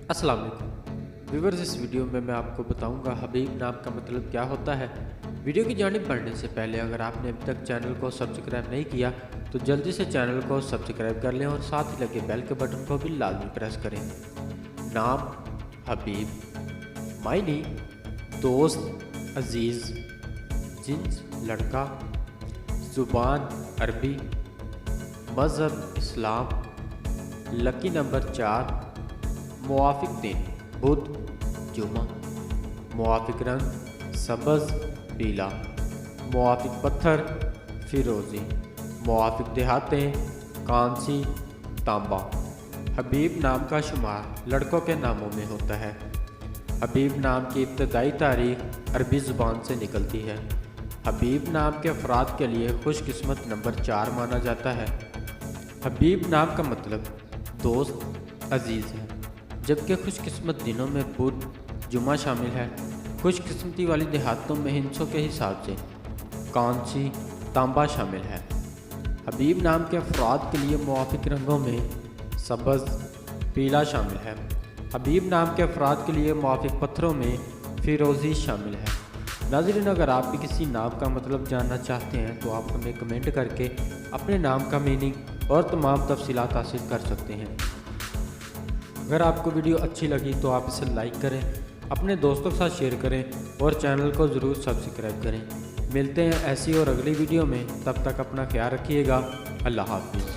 अस्सलाम वालेकुम व्यूवर्स। इस वीडियो में मैं आपको बताऊंगा हबीब नाम का मतलब क्या होता है। वीडियो की जानिब बढ़ने से पहले अगर आपने अभी तक चैनल को सब्सक्राइब नहीं किया तो जल्दी से चैनल को सब्सक्राइब कर लें और साथ ही लगे बेल के बटन को भी लाजमी प्रेस करें। नाम हबीब, मायने दोस्त, अजीज़, जिन्स लड़का, ज़ुबान अरबी, मज़हब इस्लाम, लकी नंबर 4, मुआफिक दिन बुध जुमा, मुआफिक रंग सब्ज़ पीला, मुआफिक पत्थर फिरोज़ी, मुआफिक देहातें कांसी तांबा। हबीब नाम का शुमार लड़कों के नामों में होता है। हबीब नाम की इब्तदाई तारीख अरबी ज़ुबान से निकलती है। हबीब नाम के अफराद के लिए खुशकिस्मत नंबर 4 माना जाता है। हबीब नाम का मतलब दोस्त अजीज़ है, जबकि खुशकिस्मत दिनों में बुध जुमा शामिल है। खुशकिस्मती वाली देहातों में हिंसों के हिसाब से कांसी तांबा शामिल है। हबीब नाम के अफराद के लिए मुआफिक रंगों में सब्ज़ पीला शामिल है। हबीब नाम के अफराद के लिए मुआफिक पत्थरों में फिरोज़ी शामिल है। नाज़रीन, अगर आप भी किसी नाम का मतलब जानना चाहते हैं तो आप हमें कमेंट करके अपने नाम का मीनिंग और तमाम तफसीलात हासिल कर सकते हैं। अगर आपको वीडियो अच्छी लगी तो आप इसे लाइक करें, अपने दोस्तों के साथ शेयर करें और चैनल को ज़रूर सब्सक्राइब करें। मिलते हैं ऐसी और अगली वीडियो में, तब तक अपना ख्याल रखिएगा। अल्लाह हाफिज़।